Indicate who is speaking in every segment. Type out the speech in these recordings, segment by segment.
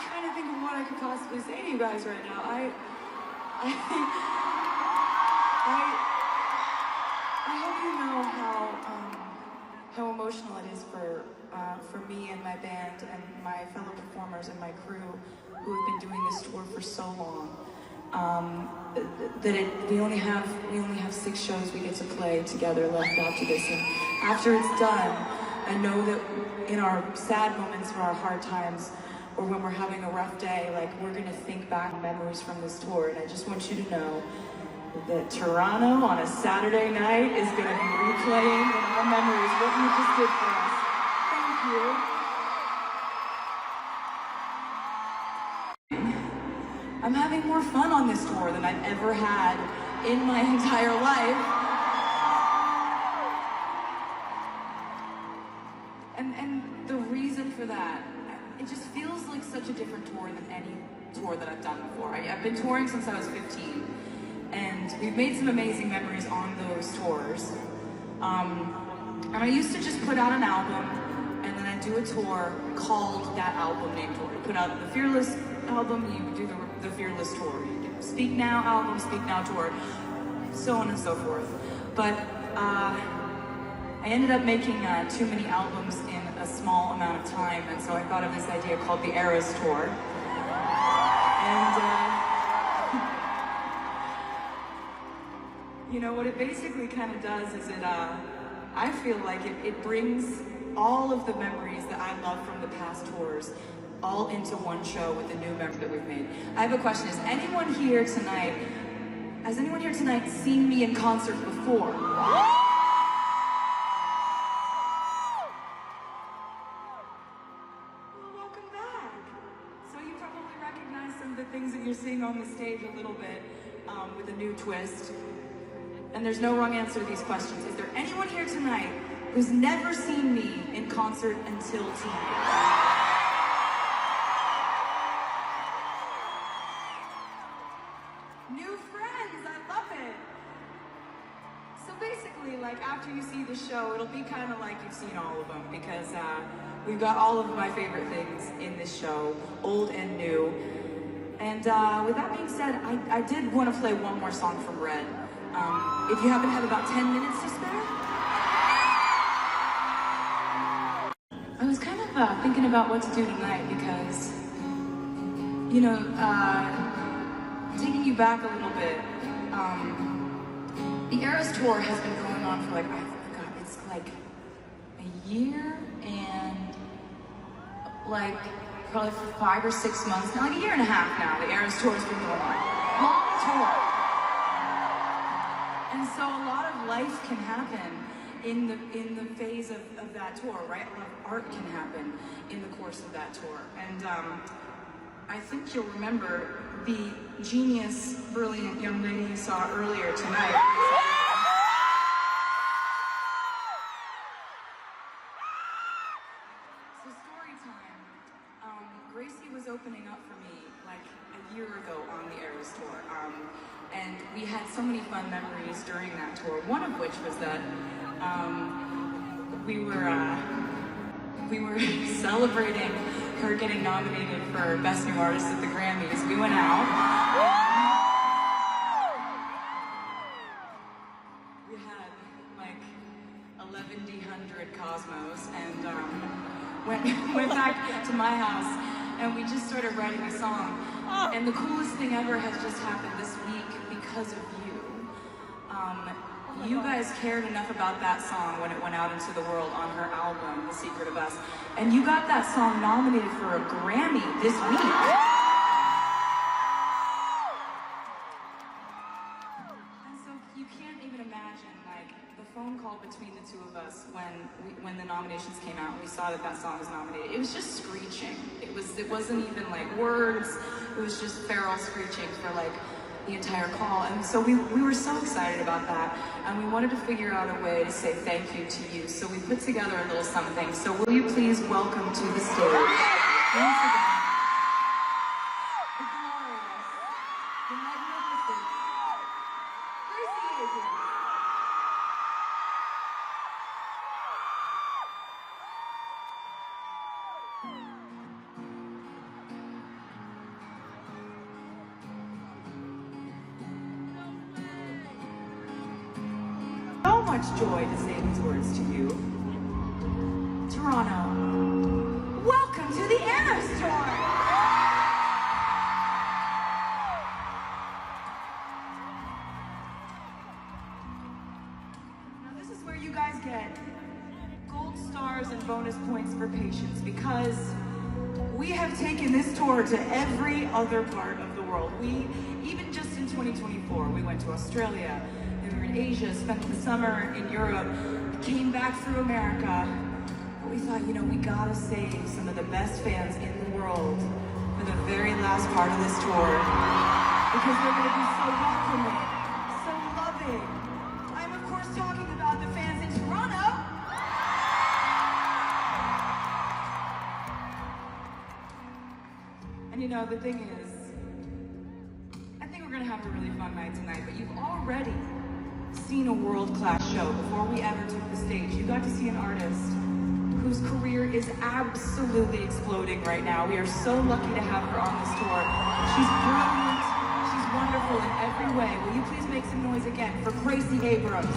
Speaker 1: trying to think of what I could possibly say to you guys right now. I hope you know how emotional it is for me and my band and my fellow performers and my crew who have been doing this tour for so long. We only have 6 shows we get to play together left after this, and after it's done, I know that in our sad moments or our hard times, or when we're having a rough day, like, we're gonna think back memories from this tour, and I just want you to know that Toronto on a Saturday night is gonna be replaying in our memories what you just did for us. Thank you. I'm having more fun on this tour than I've ever had in my entire life. And the reason for that, it just feels like such a different tour than any tour that I've done before. I've been touring since I was 15, and we've made some amazing memories on those tours. And I used to just put out an album, and then I'd do a tour called that album name tour. You put out the Fearless album, you do the Fearless tour. You do Speak Now album, Speak Now tour, so on and so forth. But I ended up making too many albums in a small amount of time, and so I thought of this idea called the Eras Tour. And you know, what it basically kind of does is I feel like it brings all of the memories that I love from the past tours all into one show with the new memory that we've made. I have a question. Has anyone here tonight seen me in concert before? Things that you're seeing on the stage a little bit with a new twist. And there's no wrong answer to these questions. Is there anyone here tonight who's never seen me in concert until tonight? New friends, I love it. So basically, like, after you see the show, it'll be kind of like you've seen all of them, because we've got all of my favorite things in this show, old and new. And with that being said, I did want to play one more song from Red. If you happen to have about 10 minutes to spare. I was kind of thinking about what to do tonight because, you know, taking you back a little bit, the Eras Tour has been going on for it's like a year and like probably 5 or 6 months now, like a year and a half now. The Eras Tour has been going on. Long tour. And so a lot of life can happen in the phase of that tour, right? A lot of art can happen in the course of that tour. And I think you'll remember the genius, brilliant young lady you saw earlier tonight. So story time. Gracie was opening up for me like a year ago on the Eras Tour. And we had so many fun memories during that tour. One of which was that we were celebrating her getting nominated for Best New Artist at the Grammys. We went out. We had like 1,100 Cosmos and went back to my house and we just started writing a song. And the coolest thing ever has just happened this week because of you. You guys cared enough about that song when it went out into the world on her album, The Secret of Us. And you got that song nominated for a Grammy this week. And so you can't even imagine, like, the phone call between the two of us when the nominations came out and we saw that song was nominated. It was just screeching. It wasn't even like words. It was just feral screeching for like the entire call. And so we were so excited about that, and we wanted to figure out a way to say thank you to you. So we put together a little something. So will you please welcome to the stage, once again, the glorious, the magnificent Gracie Abrams. much joy to say these words to you. Toronto, welcome to the Eras Tour! Now this is where you guys get gold stars and bonus points for patience, because we have taken this tour to every other part of the world. Even just in 2024, we went to Australia, we were in Asia, spent the summer in Europe, came back through America. But we thought, you know, we gotta save some of the best fans in the world for the very last part of this tour, because they're gonna be so welcoming, so loving. I'm of course talking about the fans in Toronto. And you know, the thing is, I think we're gonna have a really fun night tonight, but you've already seen a world-class show before we ever took the stage. You got to see an artist whose career is absolutely exploding right now. We are so lucky to have her on this tour. She's brilliant, she's wonderful in every way. Will you please make some noise again for Gracie Abrams?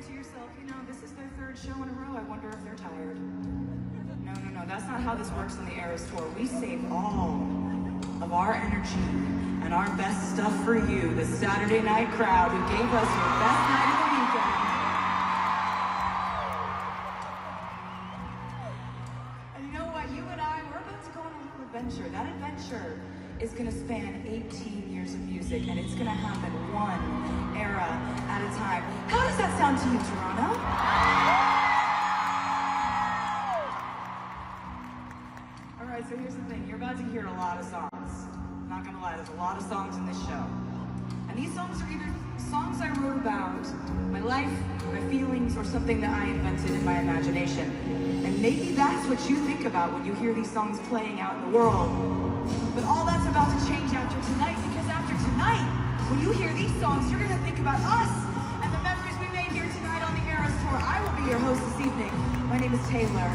Speaker 1: To yourself, you know, this is their third show in a row. I wonder if they're tired. No, that's not how this works on the Eras Tour. We save all of our energy and our best stuff for you, the Saturday night crowd who gave us your best night of the weekend. And you know what? You and I, we're about to go on a little adventure. That adventure is going to span 18 years of music, and it's going to happen one era at a time. How does that sound to you, Toronto? All right, so here's the thing. You're about to hear a lot of songs. I'm not going to lie, there's a lot of songs in this show. And these songs are either songs I wrote about my life, my feelings, or something that I invented in my imagination. And maybe that's what you think about when you hear these songs playing out in the world. But all that's about to change after tonight, because after tonight, when you hear these songs, you're going to think about us and the memories we made here tonight on the Eras Tour. I will be your host this evening. My name is Taylor.